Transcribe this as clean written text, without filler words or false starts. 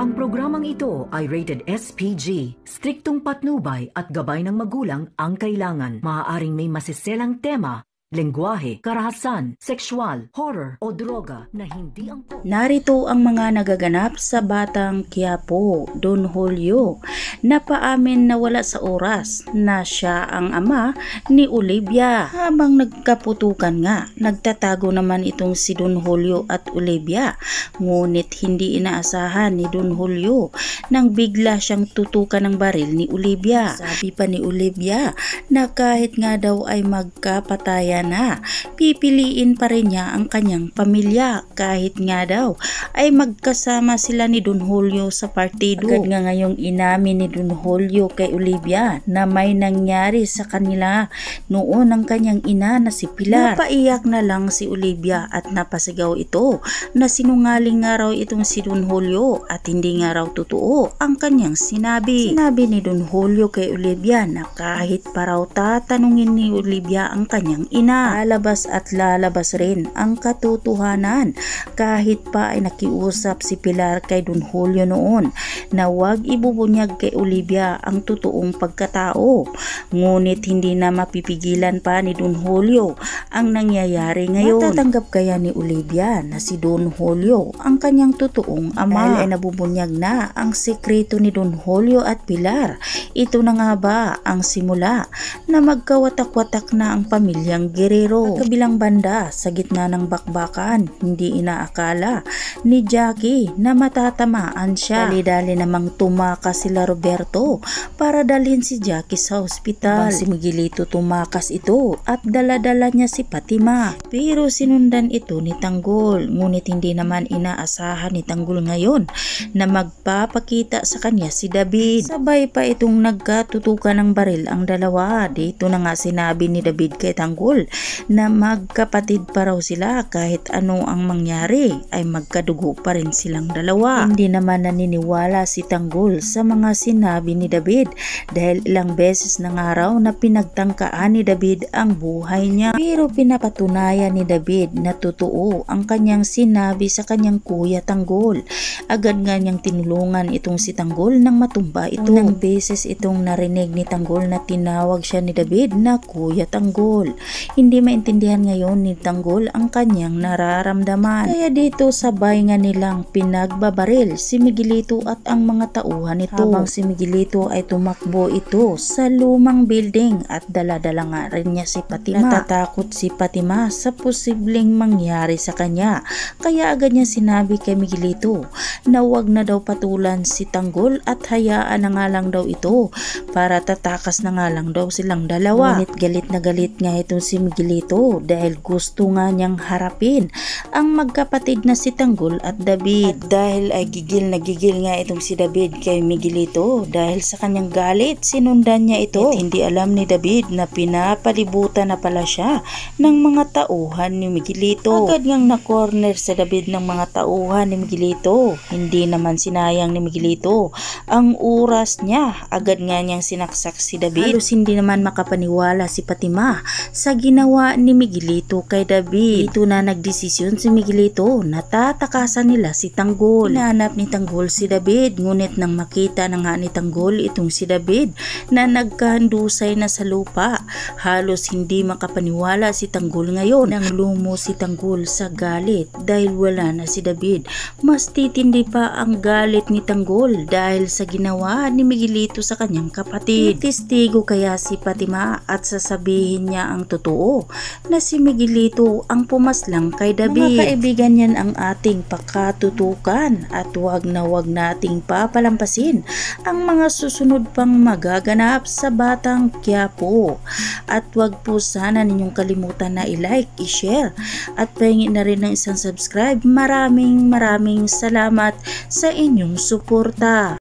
Ang programang ito ay rated SPG. Striktong patnubay at gabay ng magulang ang kailangan. Maaaring may masiselang tema, lengguwahe, karahasan, sexual, horror o droga na hindi ang... Narito ang mga nagaganap sa Batang Quiapo, Don Julio. Napaamin na wala sa oras na siya ang ama ni Olivia. Habang nagkaputukan nga, nagtatago naman itong si Don Julio at Olivia. Ngunit hindi inaasahan ni Don Julio nang bigla siyang tutukan ng baril ni Olivia. Sabi pa ni Olivia na kahit nga daw ay magkapatayan na, pipiliin pa rin niya ang kanyang pamilya kahit nga daw ay magkasama sila ni Don Julio sa partido. Agad nga ngayong inamin ni Don Julio kay Olivia na may nangyari sa kanila noon ang kanyang ina na si Pilar. Napaiyak na lang si Olivia at napasigaw ito na sinungaling nga raw itong si Don Julio at hindi nga raw totoo ang kanyang sinabi. Sinabi ni Don Julio kay Olivia na kahit pa raw tatanungin ni Olivia ang kanyang ina, lalabas at lalabas rin ang katotohanan kahit pa ay nakiusap si Pilar kay Don Julio noon na huwag ibubunyag kay Olivia ang totoong pagkatao. Ngunit hindi na mapipigilan pa ni Don Julio ang nangyayari ngayon. Matatanggap kaya ni Olivia na si Don Julio ang kanyang totoong ama? Dahil ay nabubunyag na ang sekreto ni Don Julio at Pilar. Ito na nga ba ang simula na magkawatak-watak na ang pamilyang Guerrero? At kabilang banda, sa gitna ng bakbakan, hindi inaakala ni Jackie na matatamaan siya. Dali-dali namang tumakas sila Roberto para dalhin si Jackie sa ospital. Si Miguelito tumakas ito at dala-dala niya si Fatima. Pero sinundan ito ni Tanggol. Ngunit hindi naman inaasahan ni Tanggol ngayon na magpapakita sa kanya si David. Sabay pa itong nagkatutukan ng baril ang dalawa. Dito na nga sinabi ni David kay Tanggol na magkapatid pa raw sila kahit ano ang mangyari ay magkadugo pa rin silang dalawa. Hindi naman naniniwala si Tanggol sa mga sinabi ni David dahil ilang beses na nga raw na pinagtangkaan ni David ang buhay niya. Pero pinapatunayan ni David na totoo ang kanyang sinabi sa kanyang kuya Tanggol. Agad nga niyang tinulungan itong si Tanggol nang matumba ito. Ilang beses itong narinig ni Tanggol na tinawag siya ni David na kuya Tanggol. Hindi maintindihan ngayon ni Tanggol ang kanyang nararamdaman. Kaya dito sabay nga nilang pinagbabaril si Miguelito at ang mga tauhan nito. Habang si Miguelito ay tumakbo ito sa lumang building at dala-dala nga rin niya si Fatima. Natatakot si Fatima sa posibleng mangyari sa kanya. Kaya agad niya sinabi kay Miguelito na huwag na daw patulan si Tanggol at hayaan na nga lang daw ito para tatakas na nga lang daw silang dalawa. Ngunit galit na galit nga itong si Miguelito dahil gusto nga niyang harapin ang magkapatid na si Tanggol at David. At dahil ay gigil na gigil nga itong si David kay Miguelito dahil sa kanyang galit, sinundan niya ito. At hindi alam ni David na pinapalibutan na pala siya ng mga tauhan ni Miguelito. Agad ngang na-corner sa David ng mga tauhan ni Miguelito. Hindi naman sinayang ni Miguelito ang oras niya. Agad nga niyang sinaksak si David. Halos hindi naman makapaniwala si Fatima sa ginawa ni Miguelito kay David. Ito na nagdesisyon si Miguelito na tatakasan nila si Tanggol. Hinahanap ni Tanggol si David, ngunit nang makita na nga ni Tanggol itong si David na nagkahandusay na sa lupa, halos hindi makapaniwala si Tanggol ngayon. Nang lumo si Tanggol sa galit dahil wala na si David, mas titindi pa ang galit ni Tanggol dahil sa ginawa ni Miguelito sa kanyang kapatid. Testigo kaya si Fatima at sasabihin niya ang totoo na si Miguelito ang pumaslang kay David. Mga kaibigan, yan ang ating pakatutukan at wag nating papalampasin ang mga susunod pang magaganap sa Batang Quiapo. At wag po sana ninyong kalimutan na i-like, i-share at pahingin na rin ng isang subscribe. Maraming salamat sa inyong suporta.